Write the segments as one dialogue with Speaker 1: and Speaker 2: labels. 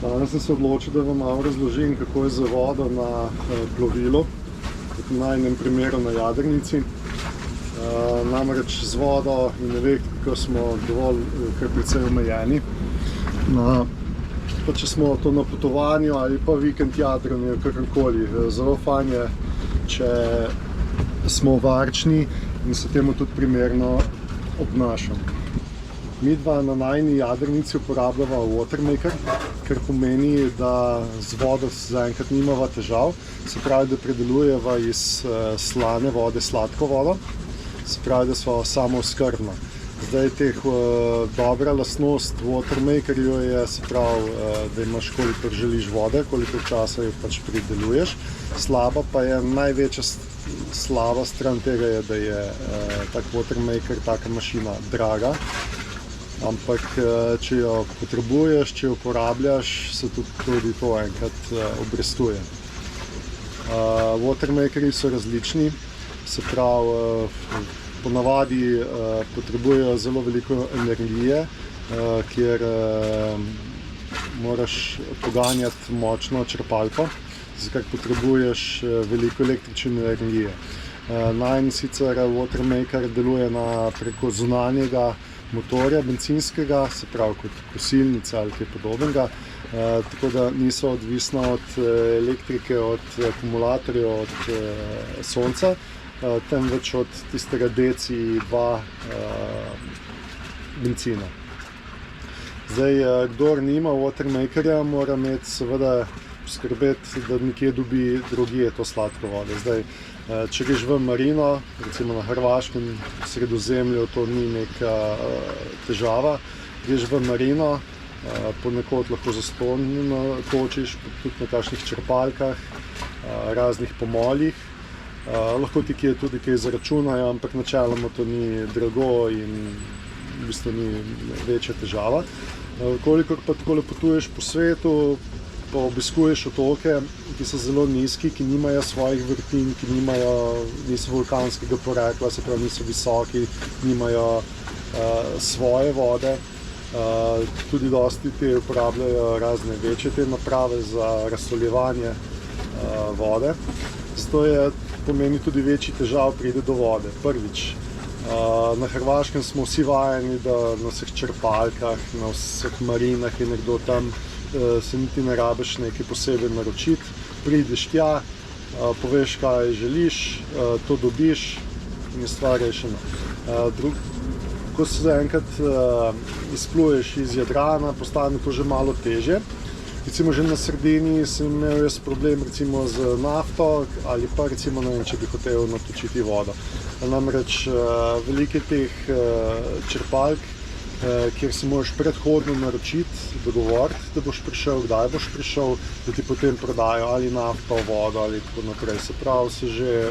Speaker 1: Danes sem se odločil, da vam malo razložim, kako je z vodo na plovilu, v najnem primeru na jadrnici. Namreč z vodo in elektriko smo dovolj kar precej omejeni. Pa če smo to na potovanju ali pa vikend jadranje, kakorkoli, zelo fajn je, če smo varčni in se temu tudi primerno obnašamo. Mi dva na najini jadrnici uporabljava Watermaker, kar pomeni, da z vodo zaenkrat nimava težav. Se pravi, da predelujeva iz slane vode sladko vodo, se pravi, da smo samooskrbna. Zdaj dobra lastnost Watermakerju je, se pravi, da imaš kolikor želiš vode, kolikor časa jo pač predeluješ. Slaba pa je, največja slaba stran tega je, da je tak Watermaker, taka mašina draga. Ampak če jo potrebuješ, če jo uporabljaš, se tudi to enkrat obrestuje. Watermakerji so različni, se pravi, ponavadi potrebujejo zelo veliko energije, kjer moraš poganjati močno črpalko, za kar potrebuješ veliko električne energije. Najin sicer Watermaker deluje preko zunanjega motorja bencinskega, se pravi kot kosilnica ali kaj podobnega, tako da niso odvisna od elektrike, od akumulatorjev, od sonca, temveč od tistega DC2 bencina. Zdaj, kdor nima Watermakerja, mora imeti seveda poskrbeti, da nekje dobi drugje to sladko vodo. Zdaj, če greš v marino, recimo na Hrvaškem, v Sredozemlju, to ni neka težava. Greš v marino, ponekod lahko zastonj točiš, tudi na kakšnih črpalkah, raznih pomolih. Lahko ti tudi kaj zaračunajo, ampak načeloma to ni drago in v bistvu ni večja težava. Kolikor pa takole potuješ po svetu, pa obiskuješ otoke, ki so zelo nizki, ki nimajo svojih vrtin, ki niso vulkanskega porekla, se pravi niso visoki, nimajo svoje vode. Tudi dosti te uporabljajo razne večje te naprave za razsoljevanje vode. Zato pomeni tudi večji težav pride do vode. Prvič, na Hrvaškem smo vsi vajeni, da na vseh črpalkah, na vseh marinah je nekdo tam, se niti ne rabiš nekaj posebej naročiti. Prideš tja, poveš, kaj želiš, to dobiš in je stvar rešena. Ko se enkrat izpluješ iz Jadrana, postane to že malo težje. Recimo že na Sardiniji sem imel jaz problem recimo z nafto ali pa recimo, ne vem, če bi hotel natočiti vodo. Namreč veliko teh črpalk, kjer si moraš predhodno naročiti, dogovoriti, da boš prišel, kdaj boš prišel, da ti potem prodajo ali nafto, vodo ali tako naprej. Se pravi, se že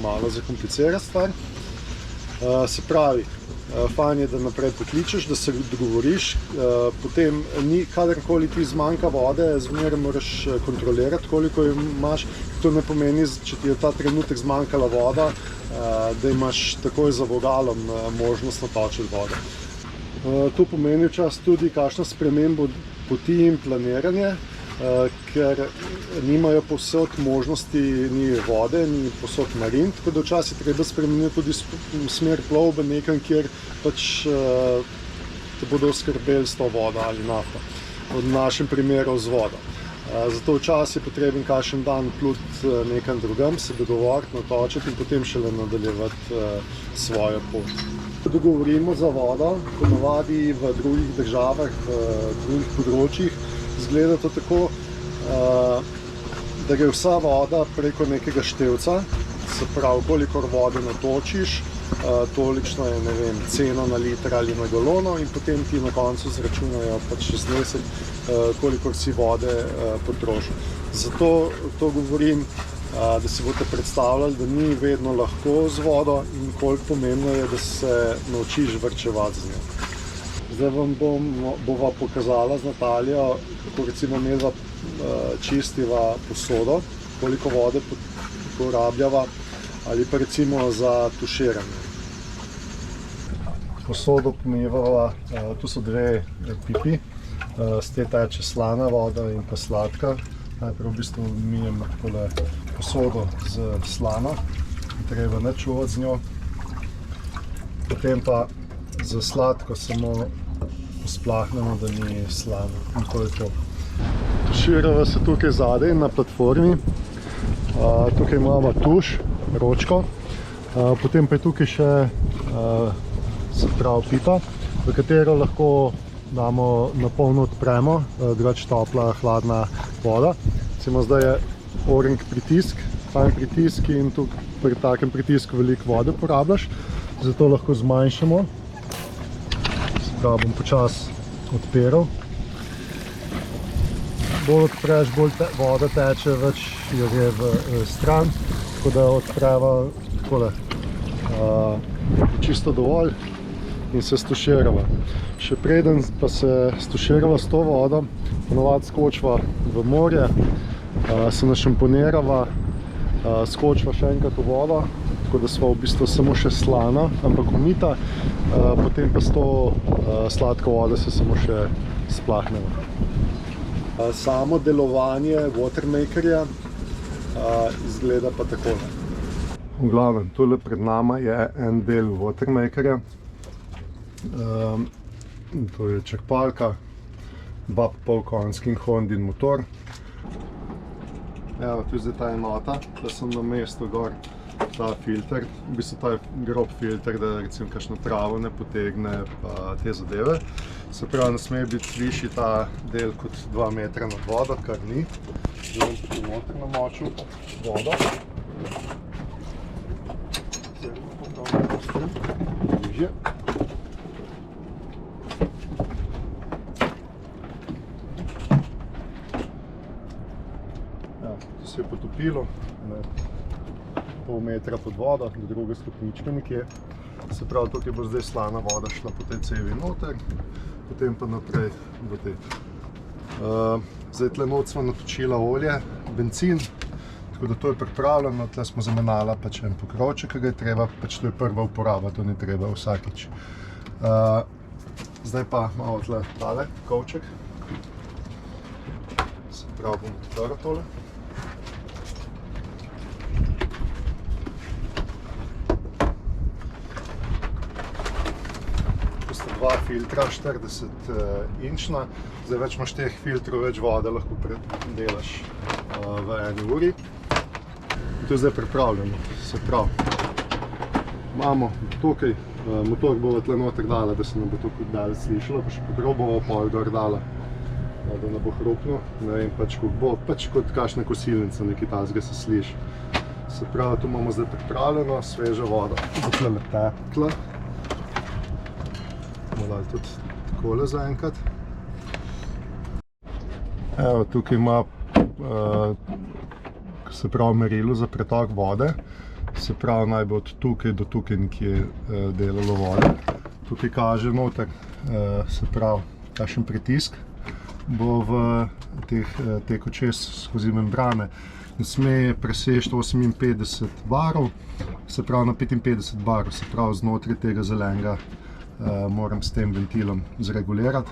Speaker 1: malo zakomplicira stvar. Se pravi, fajn je, da naprej pokličeš, da se dogovoriš, potem kadarkoli ti zmanjka vode, zmeraj moraš kontrolirati, koliko jo imaš. To ne pomeni, če ti je ta trenutek zmanjkala voda, da imaš takoj za vogalom možnost natočiti vode. To pomeni včasih tudi kakšno spremembo poti in planiranje, ker nimajo povsod možnosti, ni vode, ni povsod marin, tako da včasih treba spremeniti tudi smer plovbe nekam, kjer pač te bodo oskrbeli s to vodo ali nafto. V našem primeru z vodo. Zato včasih je potreben kakšen dan pluti nekam drugam, se dogovoriti, natočiti in potem šele nadaljevati svojo pot. Dogovorimo za vodo, ponavadi v drugih državah, v drugih področjih, izgleda to tako, da gre vsa voda preko nekega števca, se pravi, kolikor vode natočiš, tolikšno je, ne vem, cena na liter ali na galono in potem ti na koncu zračunajo pač znesek, kolikor si vode potrošil. Zato to govorim, da si boste predstavljali, da ni vedno lahko z vodo in koliko pomembno je, da se naučiš varčevati z njo. Zdaj vam bova pokazala z Natalijo, kako recimo midva čistiva posodo, koliko vode porabljava ali pa recimo za tuširanje. Posodo pomivava, tu so dve pipi, Z te teče slana voda in pa sladka. Najprej v bistvu mijem takole posodo z slano, ni treba nič čuvati z njo. Potem pa za sladko samo posplahnemo, da ni slano. In to je to. Tuširava se tukaj zadaj na platformi. Tukaj imamo tuš, ročko. Potem pa je tukaj še se pravi pipa, v katero lahko damo na polno odpremo, drugače topla, hladna voda. Recimo zdaj je orenk pritisk, fajn pritisk in tukaj pri takem pritisku veliko vode porabljaš, zato lahko zmanjšamo. Se pravi, bom počasi odpiral. Bolj odpreš, bolj voda teče, več jo gre v stran, tako da odpreva takole čisto dovolj in se stuširava. Še preden pa se stuširava s to vodo, ponovadi skočiva v morje, se našamponirava, skočiva še enkrat v vodo, tako da sva v bistvu samo še slana, ampak umita, potem pa s to sladko vodo se samo še splahneva. Samo delovanje watermakerja izgleda pa takole. V glavnem, tole pred nama je en del watermakerja. To je črpalka, 2,5 konjski Hondin motor. Evo, tu je zdaj ta enota, da sem na mestu gor ta filter, v bistvu ta grob filter, da recimo kakšno travo ne potegne pa te zadeve. Se pravi, ne sme biti višji ta del kot 2 metra nad vodo, kar ni. Zdaj bom tukaj noter namočil vodo. Zdaj bom popravljal postrem, bližje. To se je potopilo, pol metra pod vodo, do druge stopničke nekje. Se pravi, tukaj bo zdaj slana voda šla po tej cevi noter, potem pa naprej v tej. Zdaj tle not smo natočila olje, bencin, tako da to je pripravljeno, tle smo zamenjala pač en pokrovček, ki ga je treba, pač to je prva uporaba, to ni treba vsakič. Zdaj pa malo tle tale kovček, se pravi, bom odprl tole. Dva filtra, 40 inčna. Zdaj več imaš teh filtrov, več vode lahko predelaš v 1 uri. In to je zdaj pripravljeno. Se pravi, imamo tukaj, motor bova tle noter dala, da se ne bo tukaj dalj slišalo, pa še podrob bova pol gor dala, da ne bo hrupno. Ne vem, pač kako bo, pač kot kakšna kosilnica, nekaj tazga se sliši. Se pravi, tu imamo zdaj pripravljeno, sveža voda. Bo tle tekla. Bomo dali tudi takole zaenkrat. Evo, tukaj ima se pravi merilo za pretok vode. Se pravi, naj bo od tukaj do tukaj nekje delalo vode. Tukaj kaže noter, se pravi, kakšen pritisk bo v teku čez skozi membrane. Ne sme preseči 58 barov, se pravi na 55 barov, se pravi znotraj tega zelenega moram s tem ventilom zregulirati.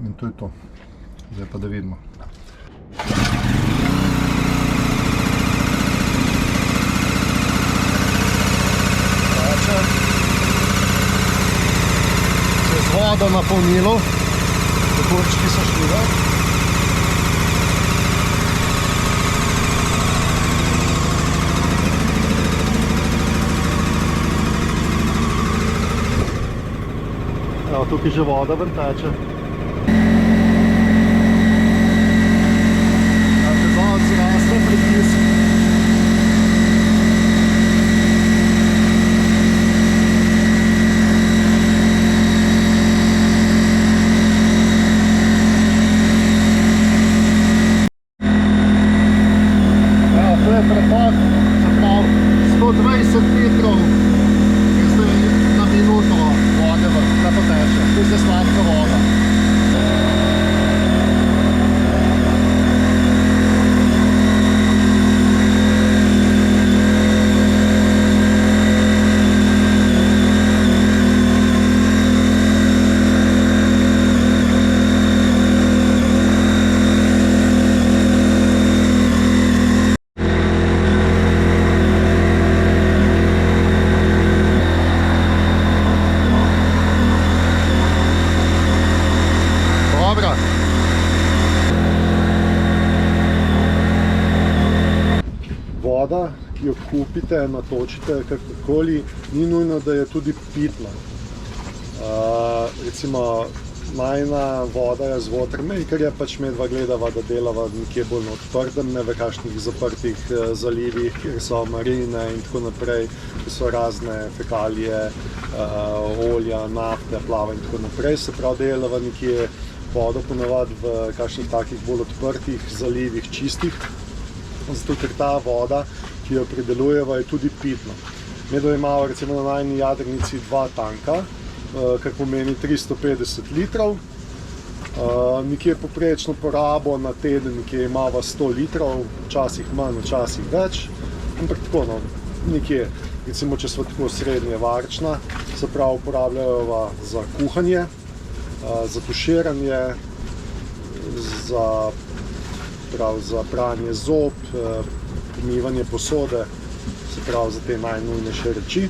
Speaker 1: In to je to. Zdaj pa da vidimo. Se z vodo napolnilo, pokorčki so šli ven. Tukaj že voda ven teče. Zelo zrastel pritisk. To je pretok, se pravi 120 litrov je zdaj na minuto vode ven, kaj pa teče. To je zdaj sladka voda. Dobro. Voda, ki jo kupite, natočite, kakorkoli, ni nujno, da je tudi pitna. Recimo, najina voda je z watermakerja, pač medva gledava, da delava nekje bolj na odprtem, ne v kakšnih zaprtih zalivih, kjer so marine in tako naprej, kjer so razne fekalije, olja, nafte, plava in tako naprej. Se pravi, delava nekje vodo ponavadi v kakšnih takih bolj odprtih zalivih, čistih. Zato, ker ta voda, ki jo pridelujeva, je tudi pitna. Medva imamo recimo na najini jadrnici 2 tanka, kar pomeni 350 litrov. Nekje poprečno porabo na teden, nekje imava 100 litrov, včasih manj, včasih več. Ampak tako, no, nekje, recimo, če smo tako srednje varčna, se pravi, uporabljajo za kuhanje, za tuširanje, za pranje zob, pomivanje posode, se pravi, za te najnujnejše reči.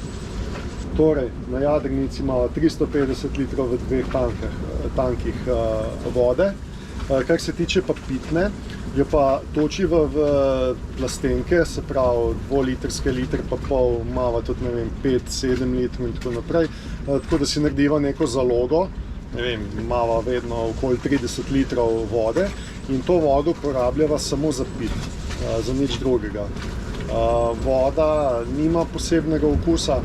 Speaker 1: Torej, na jadrnici imamo 350 litrov v 2 tankih vode. Kar se tiče pa pitne, jo pa točiva v plastenke, se pravi 2-litrske, liter pa pol, imamo tudi, ne vem, 5-7 litrov in tako naprej. Tako da si narediva neko zalogo, ne vem, imamo vedno okoli 30 litrov vode in to vodo uporabljava samo za pit, za nič drugega. Voda nima posebnega okusa,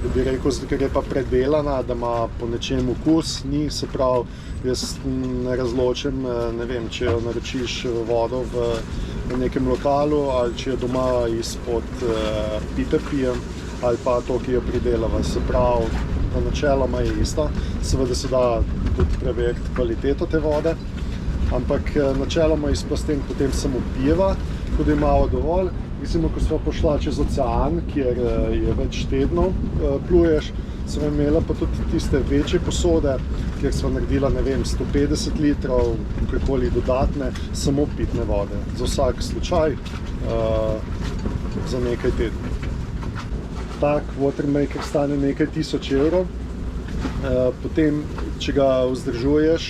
Speaker 1: da bi rekel, ker je pa predelana, da ima po nečem okus, ni, se pravi, jaz ne razločim, ne vem, če jo naročiš vodo v nekem lokalu ali če jo doma izpod pipe pijem ali pa to, ki jo pridelava, se pravi, načeloma je isto, seveda se da tudi preveriti kvaliteto te vode, ampak načeloma iz plastenk potem samo pijeva, tako da imamo dovolj. Recimo, ko smo pošla čez ocean, kjer je več tednov pluješ, smo imela pa tudi tiste večje posode, kjer smo naredila, ne vem, 150 litrov, kakorkoli dodatne, samo pitne vode. Za vsak slučaj, za nekaj tednov. Tak watermaker stane nekaj 1000 evrov, potem, če ga vzdržuješ,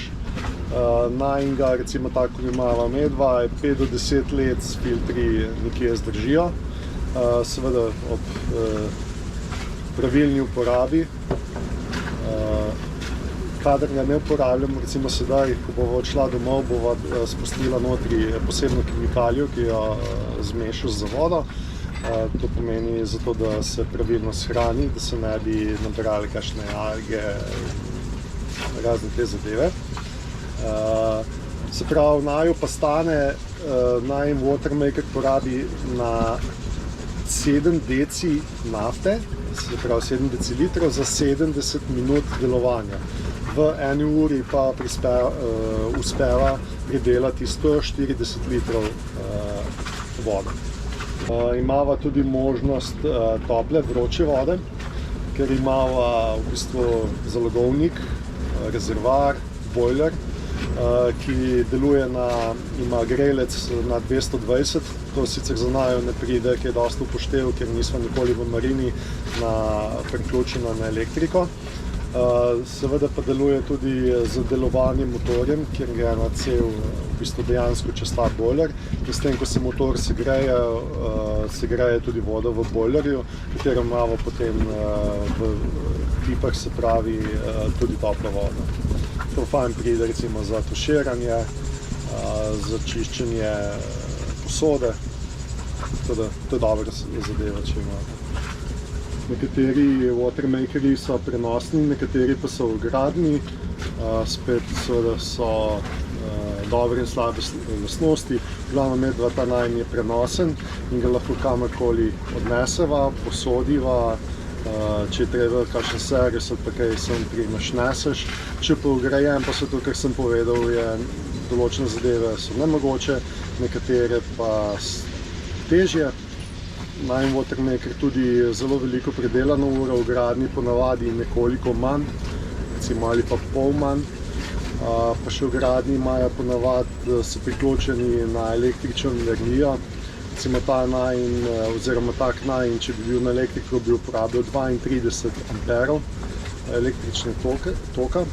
Speaker 1: najinga, recimo tako, ko imava medva, je 5 do 10 let s filtri nekje zdržijo, seveda ob pravilni uporabi. Kadar ga ne uporabljamo, recimo sedaj, ko bova odšla domov, bova spustila notri posebno kemikalijo, ki jo zmešaš z vodo. To pomeni zato, da se pravilno shrani, da se ne bi nabrali kakšne alge, razne te zadeve. Se pravi, naju pa stane, najin watermaker porabi na 7 deci nafte, se pravi 7 decilitrov za 70 minut delovanja. V 1 uri pa uspeva pridelati 140 litrov vode. Imava tudi možnost tople, vroče vode, ker imava v bistvu zalogovnik, rezervoar, bojler, ki deluje ima grelec na 220, to sicer za naju ne pride, ki je dosti upoštev, ker nismo nikoli v marini priključena na elektriko. Seveda pa deluje tudi z delovanjem motorjem, kjer gre na cev v bistvu dejansko čez ta bojler. In s tem, ko se motor segreje, segreje tudi voda v bojlerju, katero imamo potem v pipah, se pravi, tudi topla voda. To fajn pride recimo za tuširanje, za čiščenje posode, tako da to je dobra zadeva, če imate. Nekateri watermakerji so prenosni, nekateri pa so vgradni, spet seveda so dobre in slabe lastnosti. Glavno medva ta najin je prenosen in ga lahko kamorkoli odneseva, posodiva, če je treba kakšen servis ali pa kaj sem primaš neseš. Če pa vgrajen, pa so to, kar sem povedal, je določene zadeve so nemogoče, nekatere pa težje. Najin watermaker tudi zelo veliko predelano uro, v gradnji ponavadi nekoliko manj, recimo ali pa pol manj. Pa še v gradnji imajo ponavadi, so priključeni na električno energijo. Recimo ta najin, oziroma tak najin, če bi bil na elektriko, bi uporabil 32 amperov električne toka.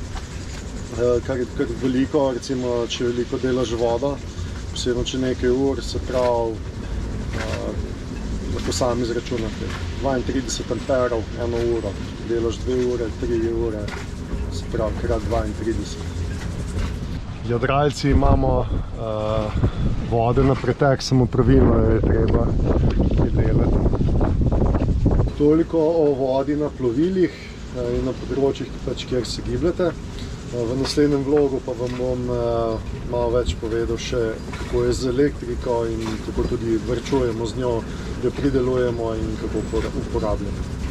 Speaker 1: kar veliko, recimo, če veliko delaš vodo, posebno če nekaj ur, se pravi, lahko sami izračunate, 32 amperov, 1 uro, delaš 2 ure, 3 ure, se pravi, krat 32. Jadralci imamo vode na pretek, samo pravilno jo je treba pridelati. Toliko o vodi na plovilih in na področjih, kjer se gibljete. V naslednjem vlogu pa vam bom malo več povedal še, kako je z elektriko in kako tudi varčujemo z njo, jo pridelujemo in kako uporabljamo.